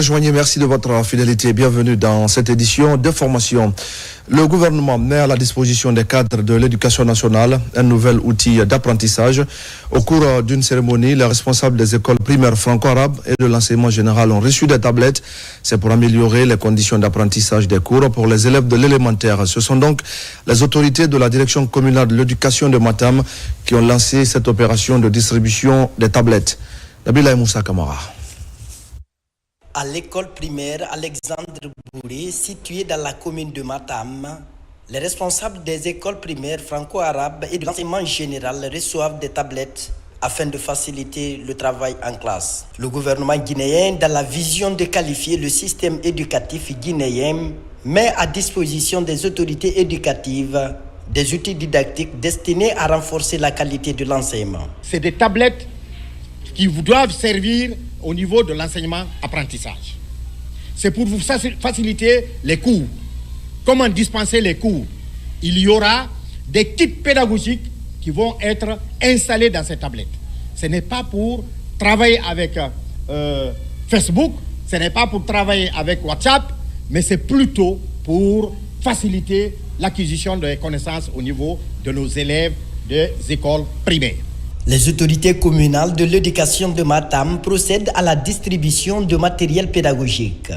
rejoignez, merci de votre fidélité. Bienvenue dans cette édition de formation. Le gouvernement met à la disposition des cadres de l'éducation nationale un nouvel outil d'apprentissage. Au cours d'une cérémonie, les responsables des écoles primaires franco-arabes et de l'enseignement général ont reçu des tablettes. C'est pour améliorer les conditions d'apprentissage des cours pour les élèves de l'élémentaire. Ce sont donc les autorités de la direction communale de l'éducation de Matam qui ont lancé cette opération de distribution des tablettes. Nabila Moussa Kamara. À l'école primaire Alexandre Bourré, située dans la commune de Matam, les responsables des écoles primaires franco-arabes et de l'enseignement général reçoivent des tablettes afin de faciliter le travail en classe. Le gouvernement guinéen, dans la vision de qualifier le système éducatif guinéen, met à disposition des autorités éducatives des outils didactiques destinés à renforcer la qualité de l'enseignement. C'est des tablettes qui vous doivent servir au niveau de l'enseignement-apprentissage. C'est pour vous faciliter les cours. Comment dispenser les cours? Il y aura des kits pédagogiques qui vont être installés dans ces tablettes. Ce n'est pas pour travailler avec Facebook, ce n'est pas pour travailler avec WhatsApp, mais c'est plutôt pour faciliter l'acquisition de connaissances au niveau de nos élèves des écoles primaires. Les autorités communales de l'éducation de Matam procèdent à la distribution de matériel pédagogique.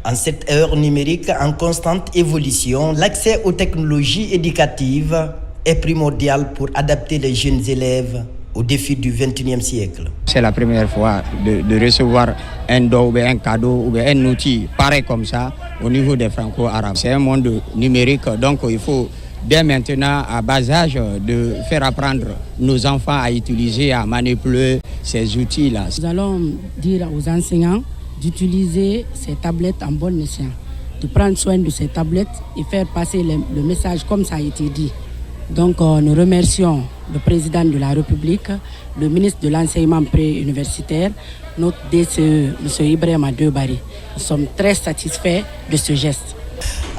En cette ère numérique en constante évolution, l'accès aux technologies éducatives est primordial pour adapter les jeunes élèves aux défis du XXIe siècle. C'est la première fois de recevoir un don ou un cadeau ou un outil pareil comme ça au niveau des franco-arabes. C'est un monde numérique, donc il faut dès maintenant, à bas âge, de faire apprendre nos enfants à utiliser, à manipuler ces outils-là. Nous allons dire aux enseignants d'utiliser ces tablettes en bon escient, de prendre soin de ces tablettes et faire passer le message comme ça a été dit. Donc nous remercions le président de la République, le ministre de l'enseignement pré-universitaire, notre DCE, M. Ibrahima Debari. Nous sommes très satisfaits de ce geste.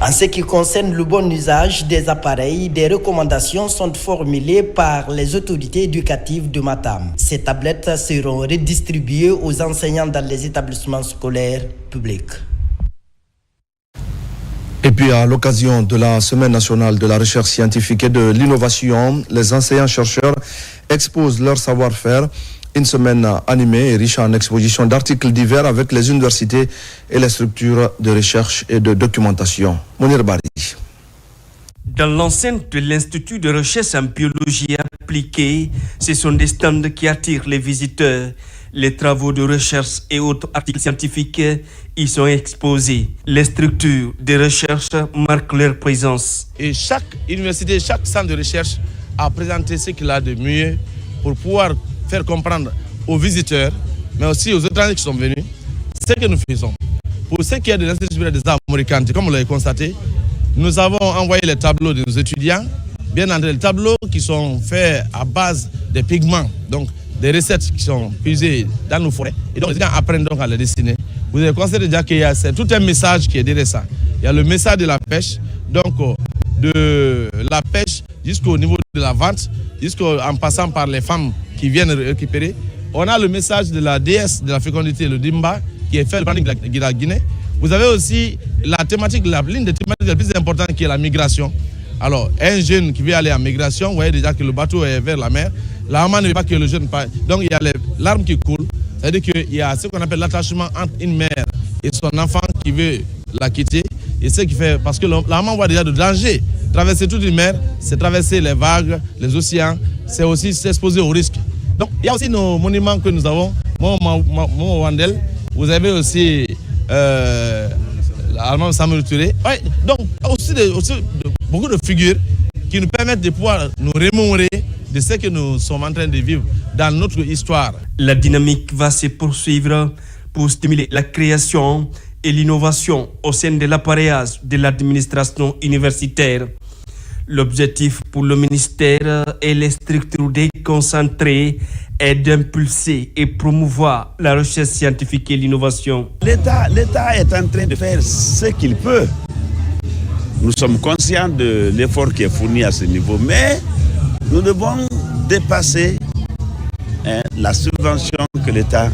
En ce qui concerne le bon usage des appareils, des recommandations sont formulées par les autorités éducatives de Matam. Ces tablettes seront redistribuées aux enseignants dans les établissements scolaires publics. Et puis à l'occasion de la Semaine nationale de la recherche scientifique et de l'innovation, les enseignants-chercheurs exposent leur savoir-faire. Une semaine animée et riche en expositions d'articles divers avec les universités et les structures de recherche et de documentation. Mounir Bari. Dans l'enceinte de l'Institut de recherche en biologie appliquée, ce sont des stands qui attirent les visiteurs. Les travaux de recherche et autres articles scientifiques y sont exposés. Les structures de recherche marquent leur présence. Et chaque université, chaque centre de recherche a présenté ce qu'il a de mieux pour pouvoir faire comprendre aux visiteurs, mais aussi aux étrangers qui sont venus, ce que nous faisons. Pour ce qui est de l'Institut supérieur des arts américains, comme vous l'avez constaté, nous avons envoyé les tableaux de nos étudiants, bien entendu les tableaux qui sont faits à base des pigments, donc des recettes qui sont puisées dans nos forêts, et donc les étudiants apprennent donc à les dessiner. Vous avez constaté déjà qu'il y a tout un message qui est derrière ça. Il y a le message de la pêche, donc de la pêche jusqu'au niveau de la vente, jusqu'en passant par les femmes qui viennent récupérer. On a le message de la déesse de la fécondité, le Dimba, qui est fait par la Guinée. Vous avez aussi la thématique, l'une des thématiques les plus importantes qui est la migration. Alors, un jeune qui veut aller en migration, vous voyez déjà que le bateau est vers la mer. La maman ne veut pas que le jeune parte. Donc, il y a les larmes qui coulent. C'est-à-dire qu'il y a ce qu'on appelle l'attachement entre une mère et son enfant qui veut la quitter. Et ce qui fait, parce que la maman voit déjà de danger. Traverser toute une mer, c'est traverser les vagues, les océans, c'est aussi s'exposer aux risques. Donc, il y a aussi nos monuments que nous avons. Mon Wandel, vous avez aussi l'allemand Samuel Touré. Ouais, donc, aussi beaucoup de figures qui nous permettent de pouvoir nous remémorer de ce que nous sommes en train de vivre dans notre histoire. La dynamique va se poursuivre pour stimuler la création et l'innovation au sein de l'appareillage de l'administration universitaire. L'objectif pour le ministère et les structures déconcentrées est d'impulser et promouvoir la recherche scientifique et l'innovation. L'État est en train de faire ce qu'il peut. Nous sommes conscients de l'effort qui est fourni à ce niveau, mais nous devons dépasser la subvention que l'État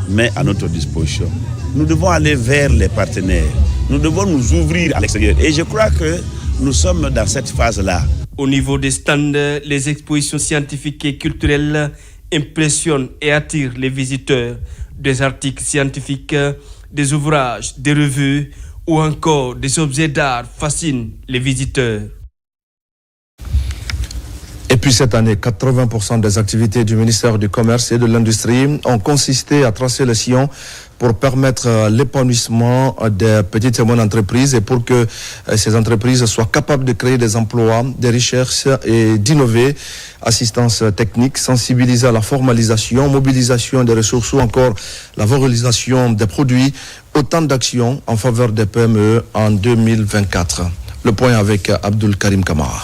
met à notre disposition. nous devons aller vers les partenaires. Nous devons nous ouvrir à l'extérieur. Et je crois que nous sommes dans cette phase-là. Au niveau des stands, les expositions scientifiques et culturelles impressionnent et attirent les visiteurs. Des articles scientifiques, des ouvrages, des revues ou encore des objets d'art fascinent les visiteurs. Et puis cette année, 80% des activités du ministère du Commerce et de l'Industrie ont consisté à tracer le sillon pour permettre l'épanouissement des petites et moyennes entreprises et pour que ces entreprises soient capables de créer des emplois, des recherches et d'innover. Assistance technique, sensibiliser à la formalisation, mobilisation des ressources ou encore la valorisation des produits. Autant d'actions en faveur des PME en 2024. Le point avec Abdul Karim Kamara.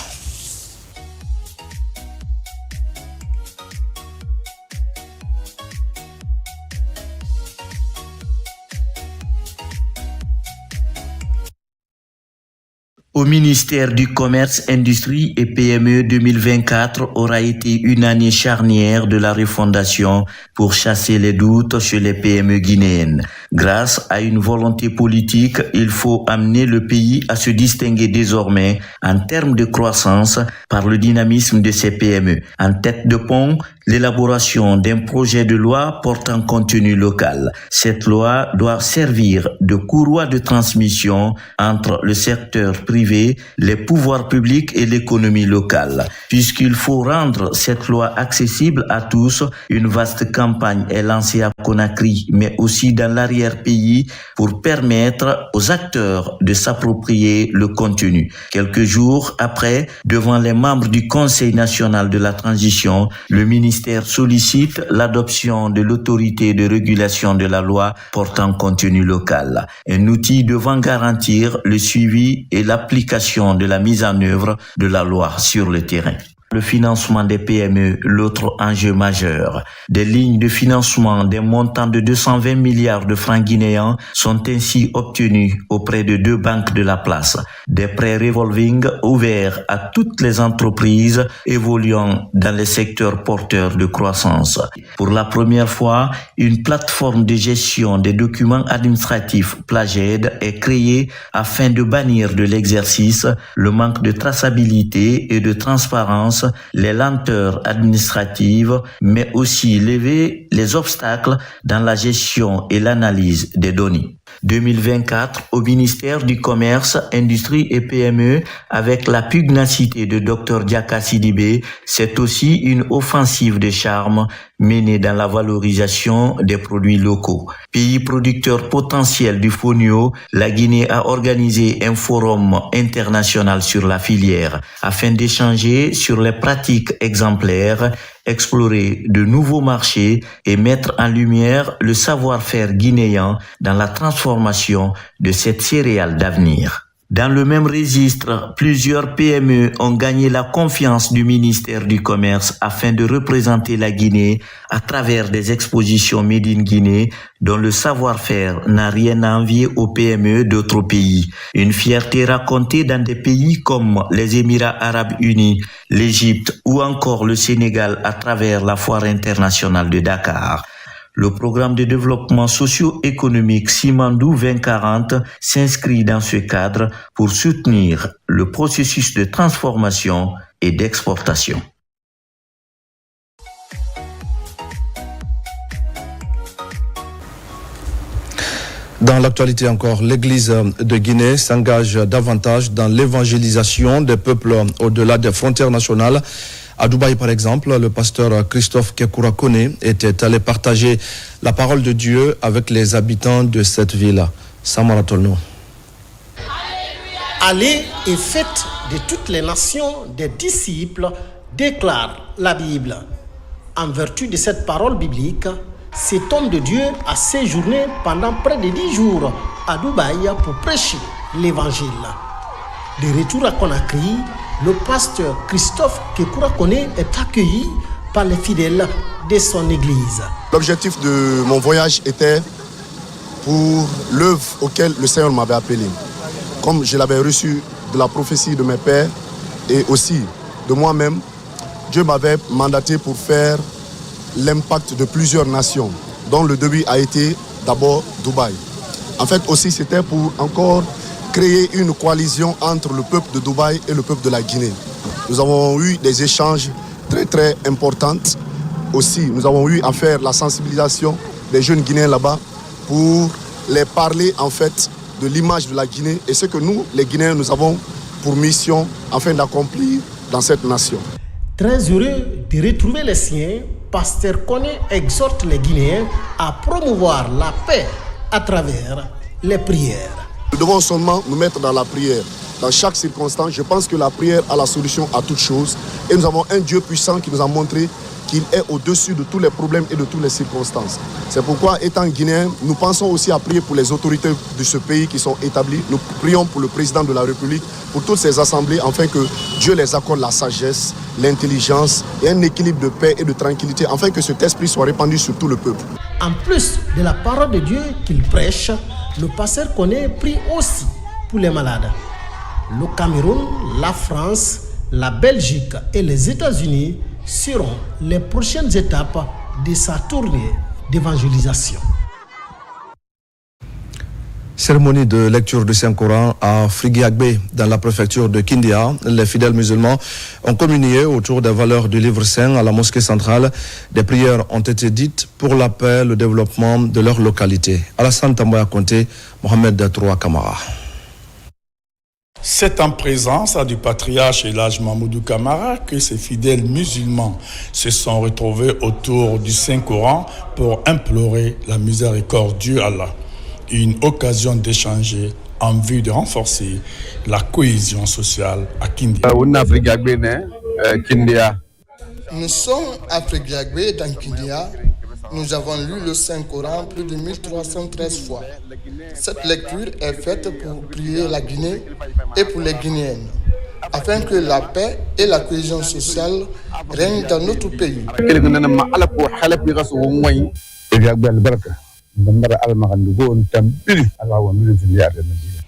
Au ministère du Commerce, Industrie et PME 2024 aura été une année charnière de la refondation pour chasser les doutes chez les PME guinéennes. Grâce à une volonté politique, il faut amener le pays à se distinguer désormais en termes de croissance par le dynamisme de ces PME. En tête de pont, l'élaboration d'un projet de loi portant contenu local. Cette loi doit servir de courroie de transmission entre le secteur privé, les pouvoirs publics et l'économie locale. Puisqu'il faut rendre cette loi accessible à tous, une vaste campagne est lancée à Conakry, mais aussi dans l'arrière-pays pour permettre aux acteurs de s'approprier le contenu. Quelques jours après, devant les membres du Conseil national de la transition, le ministère sollicite l'adoption de l'autorité de régulation de la loi portant contenu local, un outil devant garantir le suivi et l'application de la mise en œuvre de la loi sur le terrain. Le financement des PME, l'autre enjeu majeur. Des lignes de financement d'un montant de 220 milliards de francs guinéens sont ainsi obtenues auprès de 2 banques de la place. Des prêts revolving ouverts à toutes les entreprises évoluant dans les secteurs porteurs de croissance. Pour la première fois, une plateforme de gestion des documents administratifs Plaged est créée afin de bannir de l'exercice le manque de traçabilité et de transparence, les lenteurs administratives, mais aussi lever les obstacles dans la gestion et l'analyse des données. 2024 au ministère du Commerce, Industrie et PME, avec la pugnacité de Dr Diaka Sidibé, c'est aussi une offensive de charme menée dans la valorisation des produits locaux. Pays producteur potentiel du fonio, la Guinée a organisé un forum international sur la filière afin d'échanger sur les pratiques exemplaires, explorer de nouveaux marchés et mettre en lumière le savoir-faire guinéen dans la transformation de cette céréale d'avenir. Dans le même registre, plusieurs PME ont gagné la confiance du ministère du Commerce afin de représenter la Guinée à travers des expositions Made in Guinée dont le savoir-faire n'a rien à envier aux PME d'autres pays. Une fierté racontée dans des pays comme les Émirats arabes unis, l'Égypte ou encore le Sénégal à travers la Foire internationale de Dakar. Le programme de développement socio-économique Simandou 2040 s'inscrit dans ce cadre pour soutenir le processus de transformation et d'exportation. Dans l'actualité encore, l'Église de Guinée s'engage davantage dans l'évangélisation des peuples au-delà des frontières nationales. À Dubaï, par exemple, le pasteur Christophe Kekura Kone était allé partager la parole de Dieu avec les habitants de cette ville. Samara Tolno. Allez et faites de toutes les nations des disciples, déclare la Bible. En vertu de cette parole biblique, cet homme de Dieu a séjourné pendant près de 10 jours à Dubaï pour prêcher l'évangile. De retour à Conakry, le pasteur Christophe Kekura Kone est accueilli par les fidèles de son église. L'objectif de mon voyage était pour l'œuvre auquel le Seigneur m'avait appelé. Comme je l'avais reçu de la prophétie de mes pères et aussi de moi-même, Dieu m'avait mandaté pour faire l'impact de plusieurs nations, dont le début a été d'abord Dubaï. En fait, aussi, c'était pour encore créer une coalition entre le peuple de Dubaï et le peuple de la Guinée. Nous avons eu des échanges très, très importants. Aussi, nous avons eu à faire la sensibilisation des jeunes Guinéens là-bas pour les parler, en fait, de l'image de la Guinée et ce que nous, les Guinéens, nous avons pour mission afin d'accomplir dans cette nation. Très heureux de retrouver les siens, Pasteur Koné exhorte les Guinéens à promouvoir la paix à travers les prières. Nous devons seulement nous mettre dans la prière. Dans chaque circonstance, je pense que la prière a la solution à toutes choses. Et nous avons un Dieu puissant qui nous a montré qu'il est au-dessus de tous les problèmes et de toutes les circonstances. C'est pourquoi, étant Guinéens, nous pensons aussi à prier pour les autorités de ce pays qui sont établies. Nous prions pour le président de la République, pour toutes ces assemblées, afin que Dieu les accorde la sagesse, l'intelligence et un équilibre de paix et de tranquillité, afin que cet esprit soit répandu sur tout le peuple. En plus de la parole de Dieu qu'il prêche, le pasteur Koné prie aussi pour les malades. Le Cameroun, la France, la Belgique et les États-Unis seront les prochaines étapes de sa tournée d'évangélisation. Cérémonie de lecture du Saint-Coran à Frigiagbe, dans la préfecture de Kindia. Les fidèles musulmans ont communié autour des valeurs du livre saint à la mosquée centrale. Des prières ont été dites pour la paix, le développement de leur localité. Alassane Tamboya Conté, Mohamed Troua Kamara. C'est en présence du patriarche Elhadj Mahmoudou Kamara que ces fidèles musulmans se sont retrouvés autour du Saint-Coran pour implorer la miséricorde du Allah. Une occasion d'échanger en vue de renforcer la cohésion sociale à Kindia. Nous sommes à Frigiagbe dans Kindia. Nous avons lu le Saint-Coran plus de 1313 fois. Cette lecture est faite pour prier la Guinée et pour les Guinéennes, afin que la paix et la cohésion sociale règnent dans notre pays.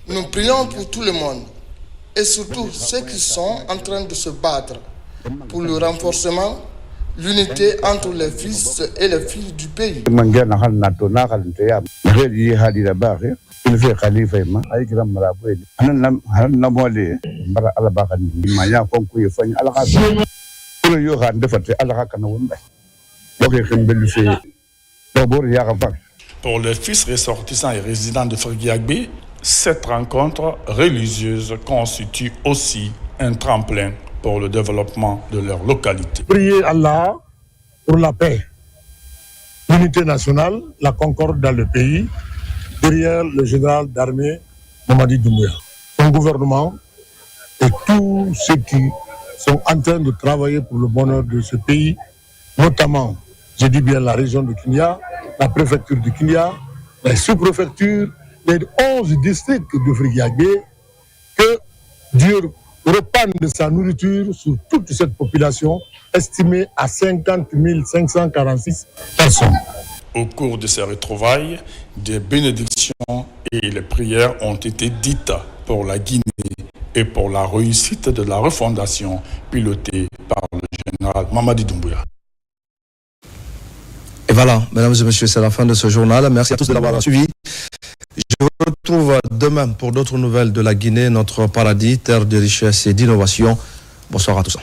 Nous prions pour tout le monde, et surtout ceux qui sont en train de se battre pour le renforcement, l'unité entre les fils et les filles du pays. Pour les fils ressortissants et résidents de Frigiagbe, cette rencontre religieuse constitue aussi un tremplin pour le développement de leur localité. Priez Allah pour la paix, l'unité nationale, la concorde dans le pays, derrière le général d'armée Mamadi Doumbouya, son gouvernement et tous ceux qui sont en train de travailler pour le bonheur de ce pays, notamment, je dis bien la région de Kindia, la préfecture de Kindia, la sous-préfecture, les 11 districts de Frigiagbe, que Dieu repande de sa nourriture sur toute cette population estimée à 50 546 personnes. Au cours de ces retrouvailles, des bénédictions et les prières ont été dites pour la Guinée et pour la réussite de la refondation pilotée par le général Mamadi Doumbouya. Et voilà, mesdames et messieurs, c'est la fin de ce journal. Merci à tous de l'avoir suivi. Je vous retrouve demain pour d'autres nouvelles de la Guinée, notre paradis, terre de richesse et d'innovation. Bonsoir à tous.